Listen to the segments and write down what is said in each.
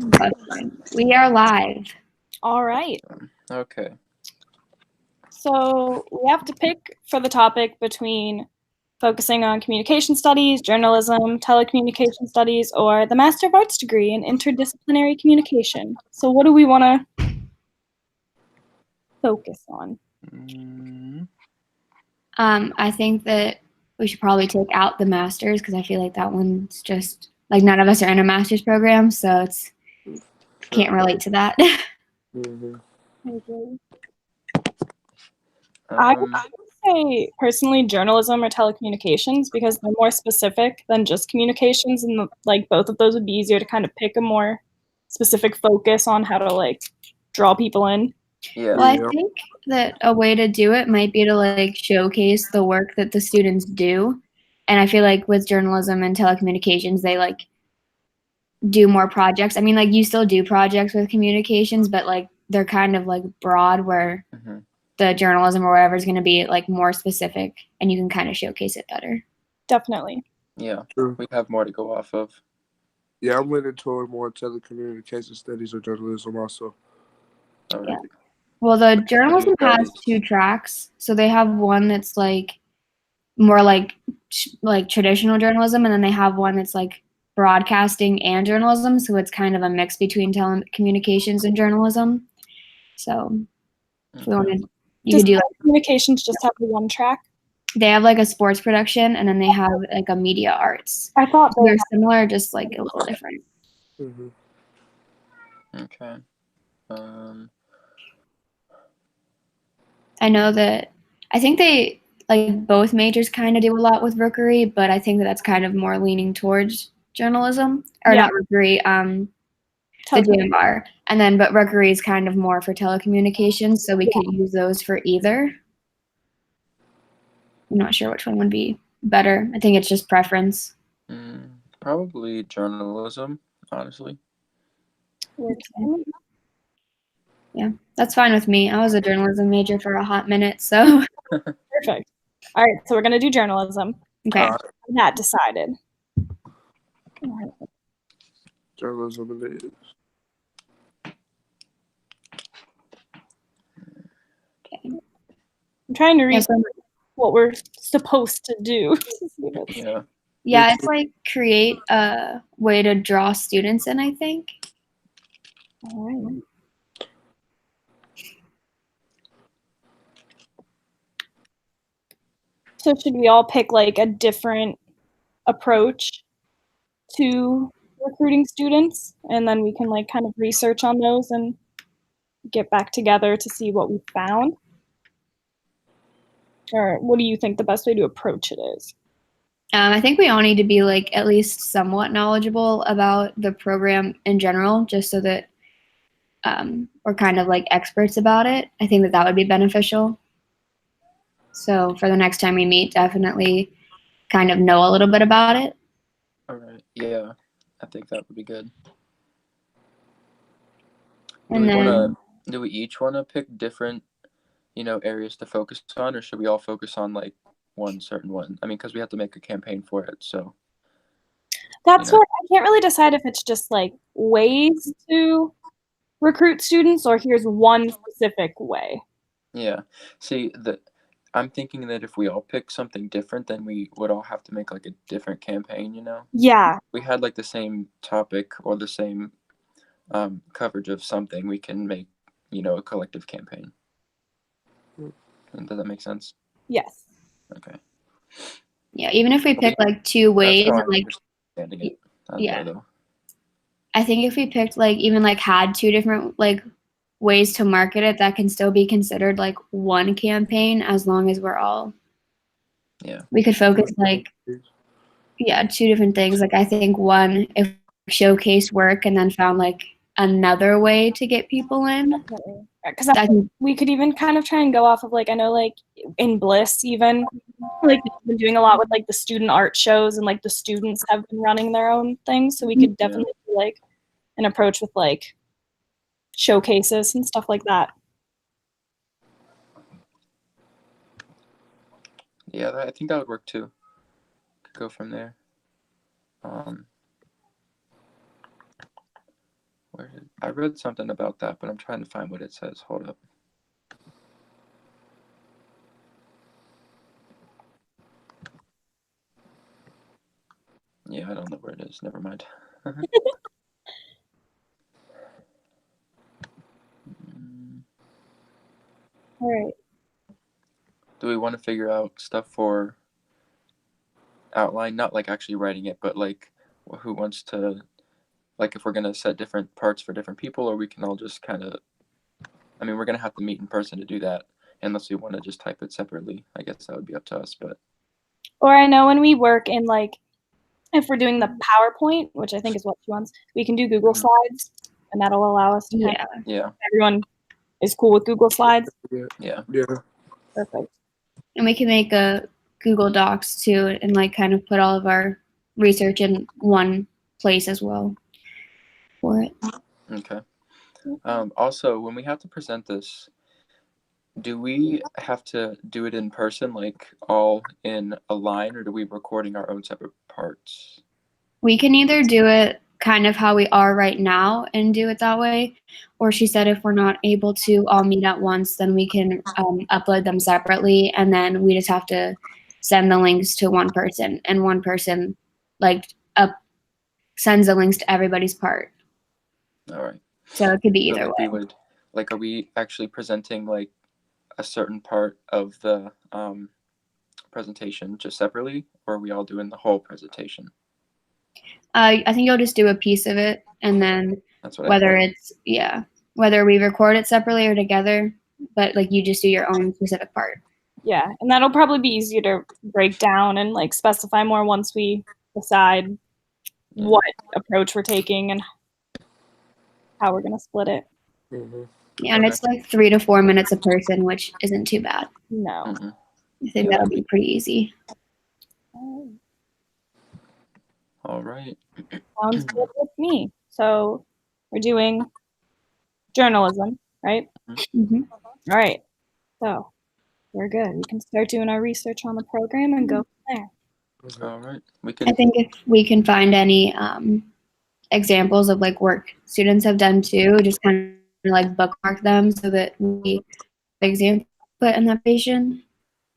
That's fine. We are live. All right. Okay. So we have to pick for the topic between focusing on communication studies, journalism, telecommunication studies, or the Master of Arts degree in interdisciplinary communication. So what do we want to focus on? I think that we should probably take out the masters because I feel like that one's just like none of us are in a master's program, so it's can't relate to that. I would say personally journalism or telecommunications because they're more specific than just communications, and like both of those would be easier to kind of pick a more specific focus on how to like draw people in. Yeah. Well, I think that a way to do it might be to like showcase the work that the students do. And I feel like with journalism and telecommunications, they like do more projects. I mean, like you still do projects with communications, but like they're kind of like broad where the journalism or whatever is going to be like more specific and you can kind of showcase it better. Definitely. Yeah. We have more to go off of. Yeah, I'm leaning toward more telecommunication studies or journalism also. All right. Yeah. Well, the journalism has 2 tracks. So they have one that's like more like traditional journalism, and then they have one that's like broadcasting and journalism. So it's kind of a mix between telecommunications and journalism. So if we wanted, you could do like communications just have the one track. They have like a sports production, and then they have like a media arts. I thought they're similar, just like a little different. Okay. I know that I think they like both majors kind of do a lot with rookery, but I think that that's kind of more leaning towards journalism or not rookery, the JMR. And then, but rookery is kind of more for telecommunications, so we could use those for either. I'm not sure which one would be better. I think it's just preference. Probably journalism, honestly. Yeah, that's fine with me. I was a journalism major for a hot minute, so. Perfect. All right, so we're going to do journalism. Okay. That decided. Journalism it is. Okay. I'm trying to read what we're supposed to do. Yeah, it's like create a way to draw students in, I think. All right. So should we all pick like a different approach to recruiting students, and then we can like kind of research on those and get back together to see what we found? Or what do you think the best way to approach it is? I think we all need to be like at least somewhat knowledgeable about the program in general, just so that we're kind of like experts about it. I think that that would be beneficial. So for the next time we meet, definitely kind of know a little bit about it. All right. Yeah, I think that would be good. And do we each want to pick different, areas to focus on, or should we all focus on like one certain one? I mean, because we have to make a campaign for it, so. That's what I can't really decide if it's just like ways to recruit students or here's one specific way. Yeah. See, I'm thinking that if we all pick something different, then we would all have to make like a different campaign, Yeah. We had like the same topic or the same coverage of something, we can make, a collective campaign. Does that make sense? Yes. Okay. Yeah, even if we pick like 2 ways, that's how like understanding it. Yeah. I think if we picked like even like had 2 different like ways to market it, that can still be considered like one campaign as long as we're all. Yeah. We could focus like 2 different things. Like I think one, if we showcase work and then found like another way to get people in. Because we could even kind of try and go off of like, I know like in Bliss even, like they've been doing a lot with like the student art shows and like the students have been running their own things. So we could definitely do like an approach with like showcases and stuff like that. Yeah, I think that would work too. Could go from there. I read something about that, but I'm trying to find what it says. Hold up. Yeah, I don't know where it is. Never mind. All right. Do we want to figure out stuff for outline? Not like actually writing it, but like who wants to, like if we're going to set different parts for different people, or we can all just kind of, I mean, we're going to have to meet in person to do that, unless we want to just type it separately. I guess that would be up to us, but. Or I know when we work in like, if we're doing the PowerPoint, which I think is what she wants, we can do Google Slides, and that'll allow us to Yeah. everyone is cool with Google Slides. Yeah. Perfect. And we can make a Google Docs too, and like kind of put all of our research in one place as well for it. Okay. Also, when we have to present this, do we have to do it in person, like all in a line, or do we recording our own separate parts? We can either do it kind of how we are right now and do it that way, or she said if we're not able to all meet at once, then we can upload them separately, and then we just have to send the links to one person, and one person like sends the links to everybody's part. All right. So it could be So either like way. we would, like, are we actually presenting like a certain part of the presentation just separately, or are we all doing the whole presentation? I think you'll just do a piece of it, and then That's what whether whether we record it separately or together, but like you just do your own specific part. Yeah, and that'll probably be easier to break down and like specify more once we decide what approach we're taking and how we're gonna split it. Yeah, and it's like 3 to 4 minutes a person, which isn't too bad. No. I think that'll be pretty easy. All right. Sounds good with me. So we're doing journalism, right? Mm-hmm. All right. So we're good. We can start doing our research on the program and go from there. All right. I think if we can find any examples of like work students have done too, just kind of like bookmark them so that we example put in that patient.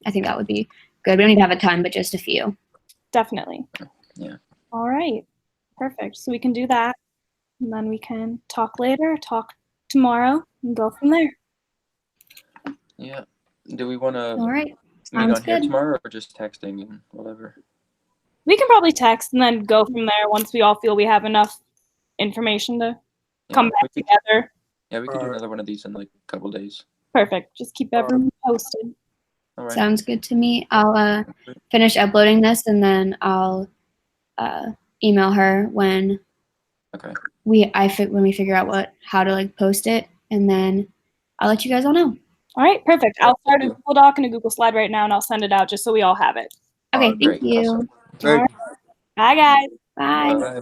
I think that would be good. We don't need to have a ton, but just a few. Definitely. Yeah. All right. Perfect. So we can do that, and then we can talk later, talk tomorrow, and go from there. Yeah. Do we want to All right. meet on here good. tomorrow, or just texting and whatever? We can probably text and then go from there once we all feel we have enough information to come back together. Yeah, we could do another one of these in like a couple days. Perfect. Just keep everyone posted. All right. Sounds good to me. I'll finish uploading this, and then I'll email her when when we figure out how to like post it, and then I'll let you guys all know. All right, perfect. I'll start a Google Doc and a Google Slide right now, and I'll send it out just so we all have it. Okay, thank you. Awesome. All right. Bye, guys. Bye. Bye.